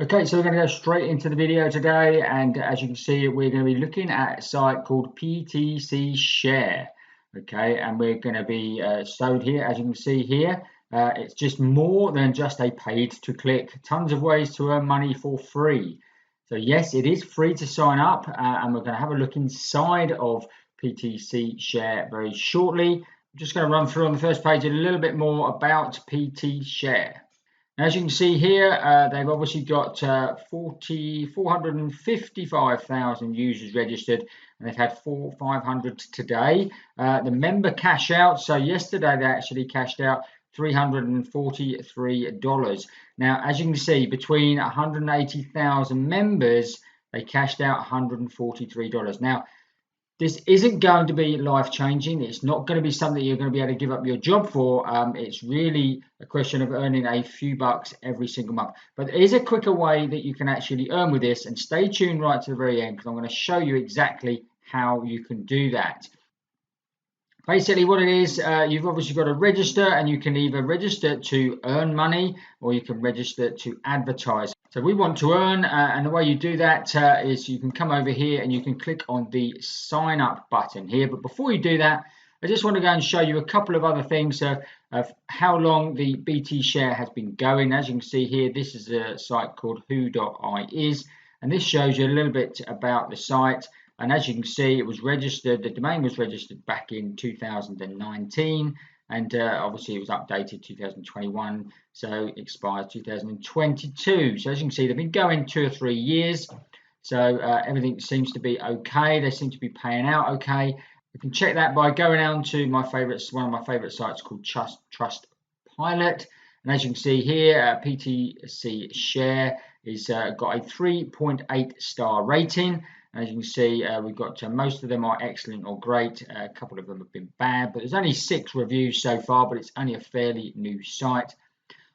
Okay, so we're going to go straight into the video today, and as you can see, we're going to be looking at a site called PTC Share. Okay, and we're going to be showed here, as you can see here, it's just more than just a paid to click. Tons of ways to earn money for free. So yes, it is free to sign up, and we're going to have a look inside of PTC Share very shortly. I'm just going to run through on the first page a little bit more about PT Share. As you can see here, they've obviously got 455,000 users registered, and they've had 500 today. The member cash out, so yesterday they actually cashed out $343. Now, as you can see, between 180,000 members, they cashed out $143. Now, this isn't going to be life-changing. It's not going to be something you're going to be able to give up your job for. It's really a question of earning a few bucks every single month. But there is a quicker way that you can actually earn with this. And stay tuned right to the very end, because I'm going to show you exactly how you can do that. Basically what it is, you've obviously got to register, and you can either register to earn money or you can register to advertise. So we want to earn, and the way you do that is you can come over here and you can click on the sign up button here. But before you do that, I just want to go and show you a couple of other things of how long the BT Share has been going. As you can see here, this is a site called who.is, and this shows you a little bit about the site. And as you can see, it was registered, the domain was registered back in 2019, and obviously it was updated 2021, so it expires 2022. So as you can see, they've been going 2 or 3 years, so everything seems to be okay. They seem to be paying out okay. You can check that by going down to one of my favorite sites called Trustpilot. And as you can see here, PTC Share is got a 3.8 star rating. As you can see, we've got most of them are excellent or great. A couple of them have been bad, but there's only 6 reviews so far, but it's only a fairly new site.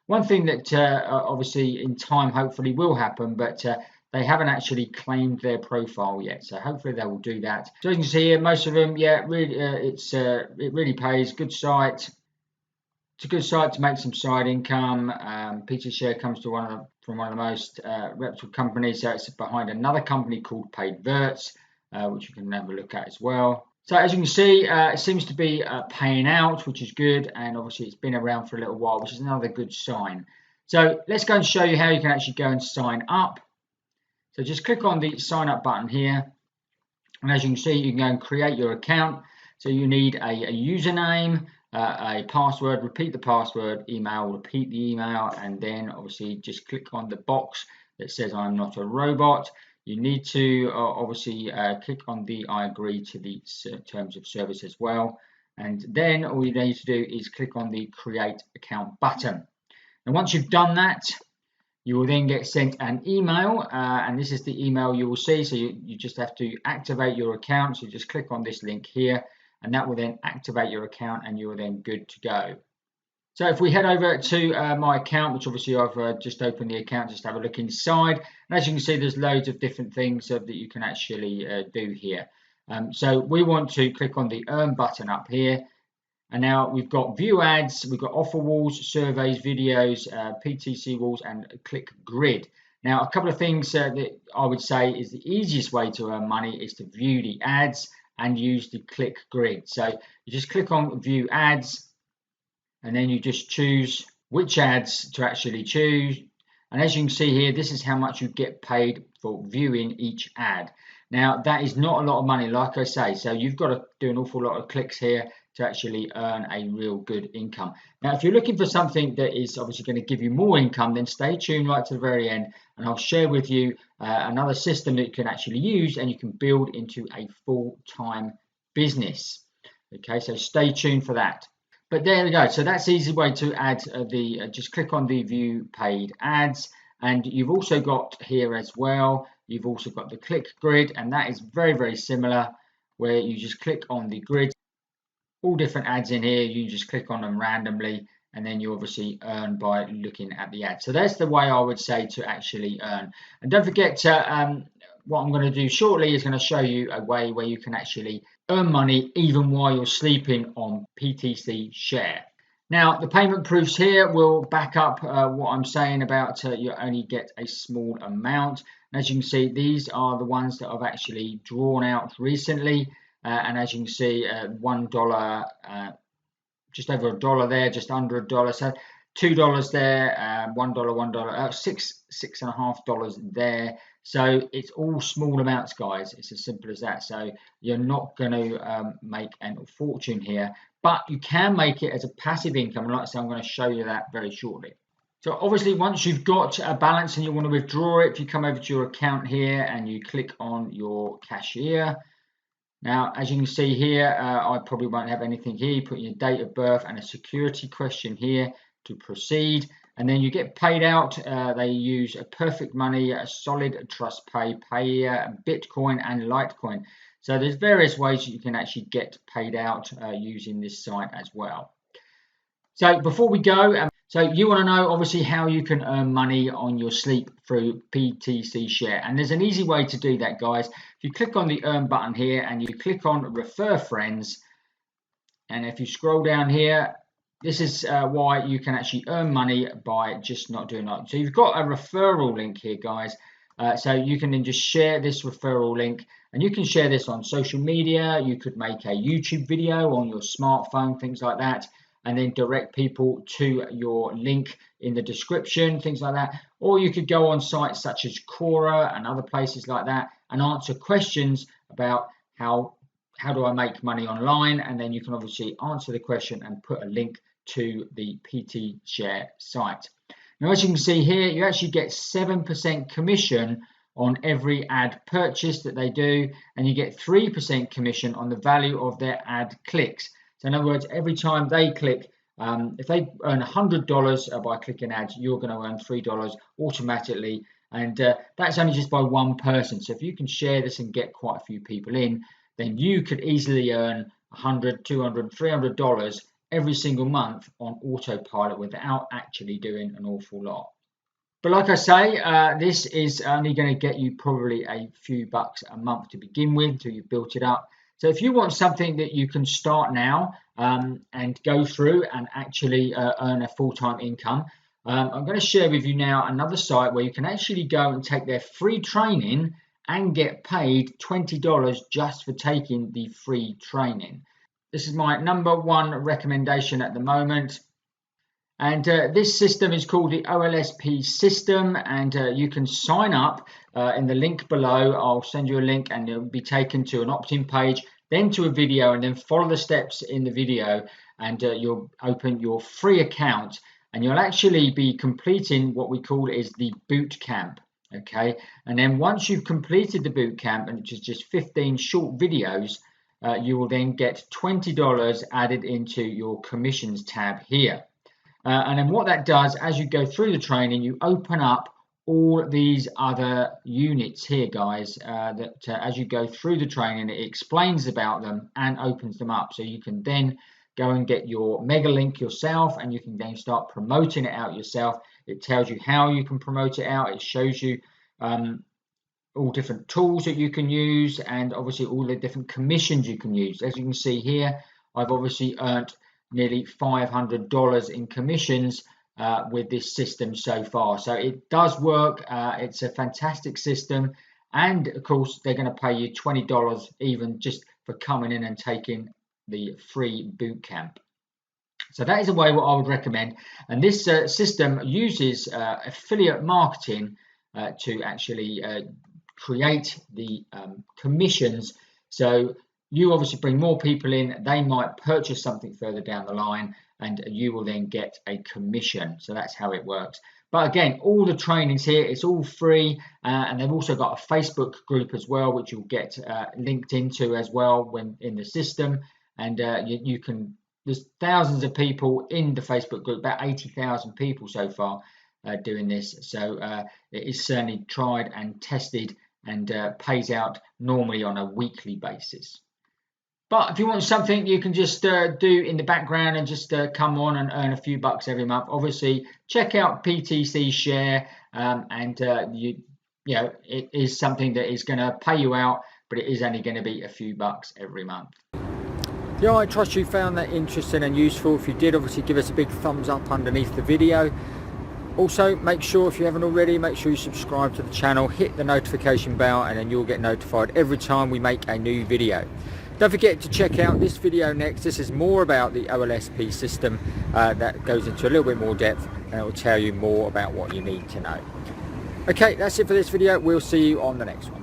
One thing that obviously in time hopefully will happen, but they haven't actually claimed their profile yet, so hopefully they will do that. So as you can see here, most of them, yeah, really, it really pays. Good site. It's a good site to make some side income. PT Share comes to from one of the most reputable companies. So it's behind another company called Martin Burt, which you can have a look at as well. So as you can see, it seems to be paying out, which is good. And obviously it's been around for a little while, which is another good sign. So let's go and show you how you can actually go and sign up. So just click on the sign up button here. And as you can see, you can go and create your account. So you need a username, a password, repeat the password, email, repeat the email, and then obviously just click on the box that says I'm not a robot. You need to obviously click on the I agree to the terms of service as well. And then all you need to do is click on the create account button. And once you've done that, you will then get sent an email, and this is the email you will see. So you just have to activate your account. So you just click on this link here, and that will then activate your account, and you are then good to go. So if we head over to my account, which obviously I've just opened the account, just have a look inside. And as you can see, there's loads of different things that you can actually do here. So we want to click on the earn button up here. And now we've got view ads, we've got offer walls, surveys, videos, PTC walls, and click grid. Now, a couple of things that I would say is the easiest way to earn money is to view the ads and use the click grid. So you just click on view ads, and then you just choose which ads to actually choose. And as you can see here, this is how much you get paid for viewing each ad. Now, that is not a lot of money, like I say. So you've got to do an awful lot of clicks here to actually earn a real good income. Now, if you're looking for something that is obviously going to give you more income, then stay tuned right to the very end, and I'll share with you another system that you can actually use and you can build into a full-time business. Okay, so stay tuned for that. But there we go. So that's the easy way to add just click on the view paid ads. And you've also got here as well, you've also got the click grid, and that is very, very similar, where you just click on the grid. All different ads in here, you just click on them randomly, and then you obviously earn by looking at the ad. So that's the way I would say to actually earn. And don't forget to, what I'm going to do shortly is going to show you a way where you can actually earn money even while you're sleeping on PTC Share. Now, the payment proofs here will back up what I'm saying about you only get a small amount. And as you can see, these are the ones that I've actually drawn out recently. And as you can see, $1, just over $1 there, just under $1. So $2 there, $1, $1, $6.50 there. So it's all small amounts, guys. It's as simple as that. So you're not going to make a fortune here, but you can make it as a passive income. And like I say, I'm going to show you that very shortly. So obviously, once you've got a balance and you want to withdraw it, if you come over to your account here and you click on your cashier. Now, as you can see here, I probably won't have anything here. You put your date of birth and a security question here to proceed. And then you get paid out. They use a Perfect Money, a Solid, Trust Pay, Bitcoin and Litecoin. So there's various ways you can actually get paid out using this site as well. So before we go, so you want to know obviously how you can earn money on your sleep through PTC Share. And there's an easy way to do that, guys. If you click on the earn button here and you click on refer friends, and if you scroll down here, this is why you can actually earn money by just not doing that. So you've got a referral link here, guys. So you can then just share this referral link, and you can share this on social media. You could make a YouTube video on your smartphone, things like that, and then direct people to your link in the description, things like that. Or you could go on sites such as Quora and other places like that and answer questions about how do I make money online, and then you can obviously answer the question and put a link to the PT Share site. Now, as you can see here, you actually get 7% commission on every ad purchase that they do, and you get 3% commission on the value of their ad clicks. So in other words, every time they click, if they earn $100 by clicking ads, you're going to earn $3 automatically. And that's only just by one person. So if you can share this and get quite a few people in, then you could easily earn $100, $200, $300 every single month on autopilot without actually doing an awful lot. But like I say, this is only going to get you probably a few bucks a month to begin with until you've built it up. So if you want something that you can start now and go through and actually earn a full-time income, I'm going to share with you now another site where you can actually go and take their free training and get paid $20 just for taking the free training. This is my #1 recommendation at the moment. And this system is called the OLSP system, and you can sign up in the link below. I'll send you a link and you'll be taken to an opt-in page, then to a video, and then follow the steps in the video, and you'll open your free account, and you'll actually be completing what we call is the boot camp. Okay, and then once you've completed the boot camp, and which is just 15 short videos, you will then get $20 added into your commissions tab here. And then what that does, as you go through the training, you open up all these other units here, guys, that as you go through the training, it explains about them and opens them up. So you can then go and get your mega link yourself, and you can then start promoting it out yourself. It tells you how you can promote it out. It shows you all different tools that you can use, and obviously all the different commissions you can use. As you can see here, I've obviously earned nearly $500 in commissions with this system so far. So it does work. It's a fantastic system, and of course they're going to pay you $20 even just for coming in and taking the free boot camp. So that is a way what I would recommend. And this system uses affiliate marketing to actually create the commissions. So you obviously bring more people in, they might purchase something further down the line, and you will then get a commission. So that's how it works. But again, all the trainings here, it's all free, and they've also got a Facebook group as well, which you'll get linked into as well when in the system. And you can, there's thousands of people in the Facebook group, about 80,000 people so far doing this. So it is certainly tried and tested, and pays out normally on a weekly basis. But if you want something you can just do in the background and just come on and earn a few bucks every month, obviously check out PTC Share, and you know it is something that is going to pay you out, but it is only going to be a few bucks every month. Yeah, I trust you found that interesting and useful. If you did, obviously give us a big thumbs up underneath the video. Also, make sure, if you haven't already, make sure you subscribe to the channel, hit the notification bell, and then you'll get notified every time we make a new video. Don't forget to check out this video next. This is more about the OLSP system that goes into a little bit more depth, and it will tell you more about what you need to know. Okay, that's it for this video. We'll see you on the next one.